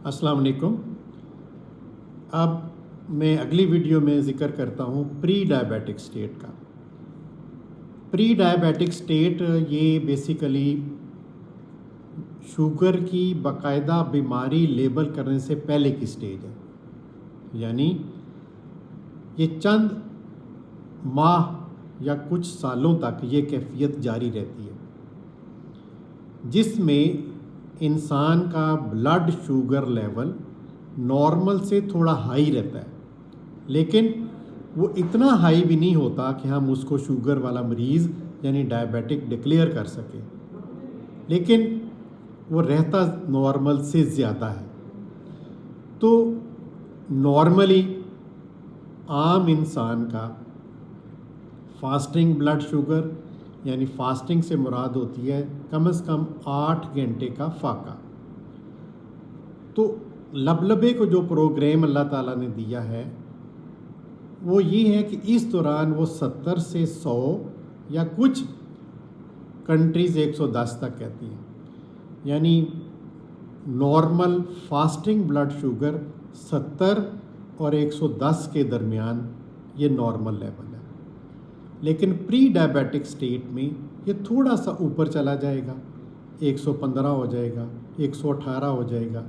السلام علیکم۔ اب میں اگلی ویڈیو میں ذکر کرتا ہوں پری ڈائبیٹک سٹیٹ کا۔ پری ڈائبیٹک سٹیٹ یہ بیسیکلی شوگر کی باقاعدہ بیماری لیبل کرنے سے پہلے کی سٹیج ہے، یعنی یہ چند ماہ یا کچھ سالوں تک یہ کیفیت جاری رہتی ہے، جس میں انسان کا بلڈ شوگر لیول نارمل سے تھوڑا ہائی رہتا ہے، لیکن وہ اتنا ہائی بھی نہیں ہوتا کہ ہم اس کو شوگر والا مریض یعنی ڈائبیٹک ڈکلیئر کر سکیں، لیکن وہ رہتا نارمل سے زیادہ ہے۔ تو نارملی عام انسان کا فاسٹنگ بلڈ شوگر یعنی فاسٹنگ سے مراد ہوتی ہے کم از کم 8 گھنٹے کا فاقہ۔ تو لبلبے کو جو پروگرام اللہ تعالیٰ نے دیا ہے وہ یہ ہے کہ اس دوران وہ 70 سے 100 یا کچھ کنٹریز 110 تک کہتی ہیں، یعنی نارمل فاسٹنگ بلڈ شوگر 70 اور 110 کے درمیان یہ نارمل لیول ہے، لیکن پری ڈائبیٹک سٹیٹ میں یہ تھوڑا سا اوپر چلا جائے گا، 115 ہو جائے گا، 118 ہو جائے گا،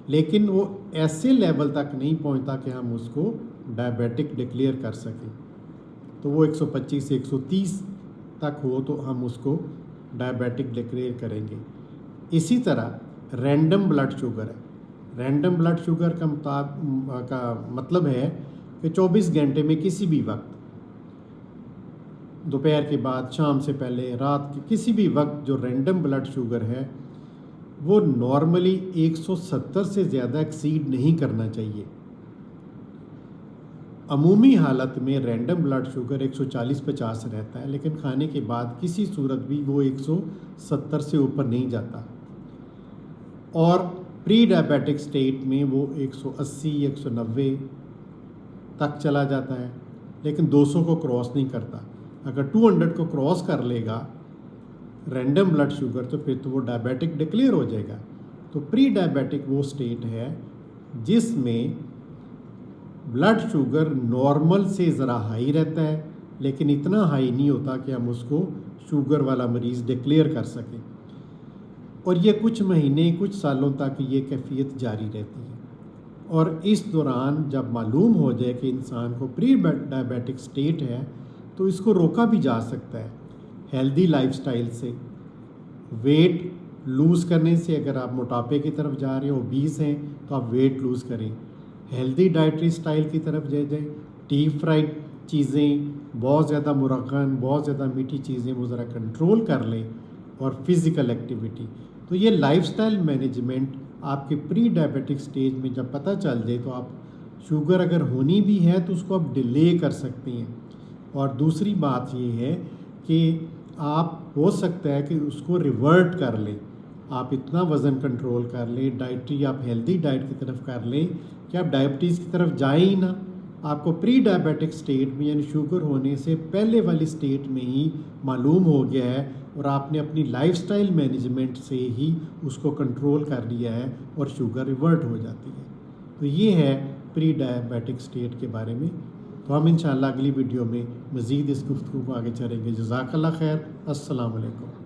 لیکن وہ ایسے لیول تک نہیں پہنچتا کہ ہم اس کو ڈائبیٹک ڈکلیئر کر سکیں۔ تو وہ 125 سے 130 تک ہو تو ہم اس کو ڈائبیٹک ڈکلیئر کریں گے۔ اسی طرح رینڈم بلڈ شوگر ہے۔ رینڈم بلڈ شوگر کا مطلب ہے کہ 24 گھنٹے میں کسی بھی وقت، دوپہر کے بعد، شام سے پہلے، رات کے کسی بھی وقت جو رینڈم بلڈ شوگر ہے وہ نارملی 170 سے زیادہ ایکسیڈ نہیں کرنا چاہیے۔ عمومی حالت میں رینڈم بلڈ شوگر 140-50 رہتا ہے، لیکن کھانے کے بعد کسی صورت بھی وہ 170 سے اوپر نہیں جاتا، اور پری ڈائبیٹک سٹیٹ میں وہ 180-190 تک چلا جاتا ہے، لیکن 200 کو کراس نہیں کرتا۔ اگر 200 کو کراس کر لے گا رینڈم بلڈ شوگر تو پھر تو وہ ڈائبیٹک ڈکلیئر ہو جائے گا۔ تو پری ڈائبیٹک وہ سٹیٹ ہے جس میں بلڈ شوگر نارمل سے ذرا ہائی رہتا ہے، لیکن اتنا ہائی نہیں ہوتا کہ ہم اس کو شوگر والا مریض ڈکلیئر کر سکیں، اور یہ کچھ مہینے کچھ سالوں تک یہ کیفیت جاری رہتی ہے۔ اور اس دوران جب معلوم ہو جائے کہ انسان کو پری ڈائبیٹک سٹیٹ ہے تو اس کو روکا بھی جا سکتا ہے ہیلدی لائف سٹائل سے، ویٹ لوز کرنے سے۔ اگر آپ موٹاپے کی طرف جا رہے ہیں، اوبیس ہیں، تو آپ ویٹ لوز کریں، ہیلدی ڈائٹری سٹائل کی طرف جائیں، ڈیپ فرائڈ چیزیں، بہت زیادہ مرغن، بہت زیادہ میٹھی چیزیں وہ ذرا کنٹرول کر لیں، اور فزیکل ایکٹیویٹی۔ تو یہ لائف سٹائل مینجمنٹ آپ کے پری ڈائبیٹک سٹیج میں جب پتہ چل جائے تو آپ شوگر اگر ہونی بھی ہے تو اس کو آپ ڈیلے کر سکتے ہیں۔ اور دوسری بات یہ ہے کہ آپ ہو سکتا ہے کہ اس کو ریورٹ کر لیں، آپ اتنا وزن کنٹرول کر لیں، ڈائٹری آپ ہیلدی ڈائٹ کی طرف کر لیں کہ آپ ڈائبٹیز کی طرف جائیں ہی نہ۔ آپ کو پری ڈائبیٹک سٹیٹ میں یعنی شوگر ہونے سے پہلے والی سٹیٹ میں ہی معلوم ہو گیا ہے، اور آپ نے اپنی لائف سٹائل مینجمنٹ سے ہی اس کو کنٹرول کر لیا ہے، اور شوگر ریورٹ ہو جاتی ہے۔ تو یہ ہے پری ڈائبیٹک سٹیٹ کے بارے میں۔ تو ہم انشاءاللہ اگلی ویڈیو میں مزید اس گفتگو کو آگے چلیں گے۔ جزاک اللہ خیر۔ السلام علیکم۔